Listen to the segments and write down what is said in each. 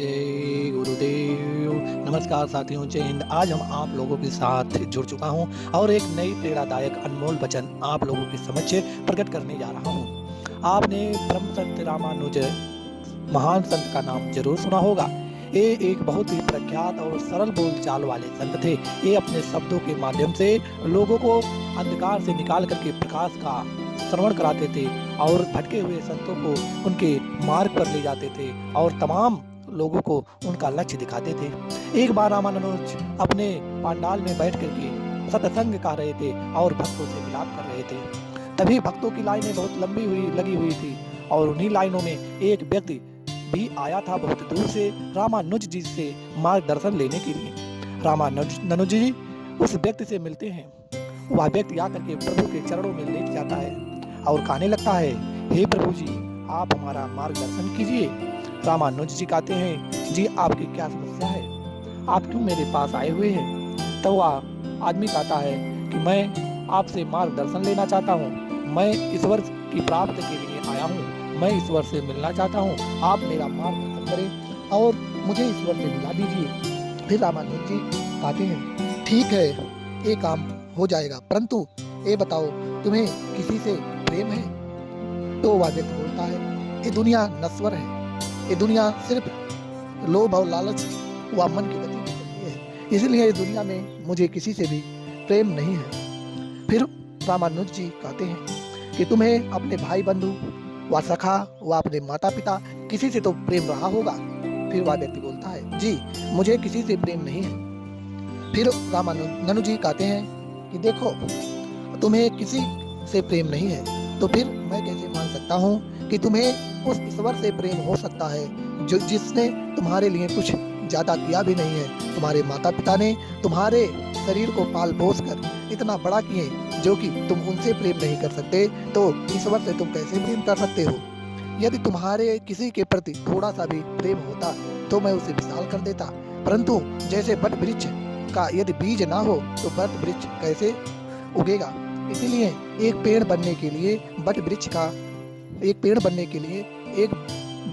जय गुरुदेव। नमस्कार साथियों, जय हिंद। आज हम आप लोगों के साथ जुड़ चुका हूं और एक नई प्रेरणादायक अनमोल वचन आप लोगों के समक्ष प्रकट करने जा रहा हूं। आपने ब्रह्म संत रामानुज महान संत का नाम जरूर सुना होगा। ये एक बहुत ही प्रख्यात और सरल बोलचाल वाले संत थे। ये अपने शब्दों के माध्यम से लोगों को अंधकार से निकाल करके प्रकाश का श्रवण कराते थे और भटके हुए संतों को उनके मार्ग पर ले जाते थे और तमाम लोगों को उनका लक्ष्य दिखाते थे। एक बार रामानुज अपने पंडाल में बैठ करके सत्संग कर रहे थे और भक्तों से मिलाप कर रहे थे। तभी भक्तों की लाइनें बहुत लंबी लगी हुई थी और उन्हीं लाइनों में एक व्यक्ति भी आया था बहुत दूर से रामानुज जी से मार्गदर्शन लेने के लिए। रामानुज जी उस व्यक्ति से मिलते हैं। वह व्यक्ति आकर के प्रभु के चरणों में लेट जाता है और कहने लगता है, हे प्रभु जी, आप हमारा मार्गदर्शन कीजिए। रामानुज जी कहते हैं, जी आपकी क्या समस्या है, आप क्यों मेरे पास आए हुए हैं? तो वह आदमी कहता है कि मैं आपसे मार्गदर्शन लेना चाहता हूँ, मैं ईश्वर की प्राप्ति के लिए आया हूँ, मैं ईश्वर से मिलना चाहता हूँ, आप मेरा मार्गदर्शन करें और मुझे ईश्वर से मिला दीजिए। फिर रामानुज जी कहते हैं, ठीक है, ये काम हो जाएगा, परंतु ये बताओ तुम्हें किसी से प्रेम है? तो वह व्यक्ति बोलता है, ये दुनिया नश्वर है, ये दुनिया सिर्फ लोभ और लालच व मन की गति में चलती है, इसलिए इस दुनिया में मुझे किसी से भी प्रेम नहीं है। फिर रामानुज जी कहते हैं कि तुम्हें अपने भाई बंधु व सखा व अपने माता पिता किसी से तो प्रेम रहा होगा। फिर वह व्यक्ति बोलता है, जी मुझे किसी से प्रेम नहीं है। फिर रामानुज जी कहते हैं कि देखो, तुम्हें किसी से प्रेम नहीं है तो फिर मैं कैसे मान सकता हूँ कि तुम्हें उस ईश्वर से प्रेम हो सकता है जो जिसने तुम्हारे लिए कुछ ज्यादा किया भी नहीं है। तुम्हारे माता पिता ने तुम्हारे शरीर को पाल पोस कर इतना बड़ा किए, जो कि तुम उनसे प्रेम नहीं कर सकते, तो ईश्वर से तुम कैसे प्रेम कर सकते हो? यदि तुम्हारे किसी के प्रति थोड़ा सा भी प्रेम होता तो मैं उसे विशाल कर देता, परंतु जैसे वट वृक्ष का यदि बीज ना हो तो वट वृक्ष कैसे उगेगा? इसीलिए एक पेड़ बनने के लिए एक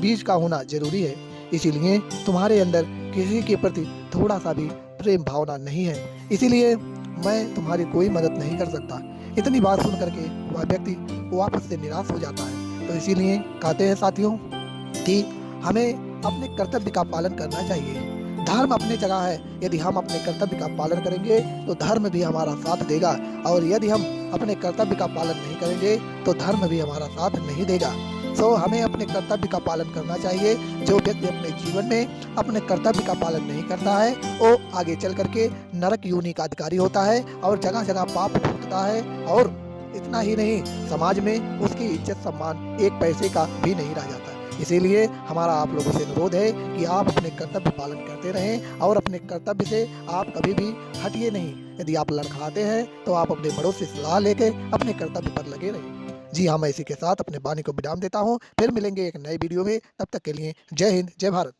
बीज का होना जरूरी है। इसीलिए तुम्हारे अंदर किसी के प्रति थोड़ा सा भी प्रेम भावना नहीं है, इसीलिए मैं तुम्हारी कोई मदद नहीं कर सकता। इतनी बात सुन करके वह व्यक्ति वापस से निराश हो जाता है। तो इसीलिए कहते हैं साथियों कि हमें अपने कर्तव्य का पालन करना चाहिए। धर्म अपनी जगह है, यदि हम अपने कर्तव्य का पालन करेंगे तो धर्म भी हमारा साथ देगा, और यदि हम अपने कर्तव्य का पालन नहीं करेंगे तो धर्म भी हमारा साथ नहीं देगा। सो हमें अपने कर्तव्य का पालन करना चाहिए। जो व्यक्ति अपने जीवन में अपने कर्तव्य का पालन नहीं करता है वो आगे चल करके नरक योनि का अधिकारी होता है और जगह जगह पाप भुगतता है, और इतना ही नहीं, समाज में उसकी इज्जत सम्मान एक पैसे का भी नहीं रह जाता। इसीलिए हमारा आप लोगों से अनुरोध है कि आप अपने कर्तव्य पालन करते रहें और अपने कर्तव्य से आप कभी भी हटिए नहीं। यदि आप लड़खड़ाते हैं तो आप अपने बड़ों से सलाह लेके अपने कर्तव्य पर लगे रहें। जी हाँ, मैं इसी के साथ अपने वाणी को विराम देता हूँ। फिर मिलेंगे एक नए वीडियो में, तब तक के लिए जय हिंद, जय भारत।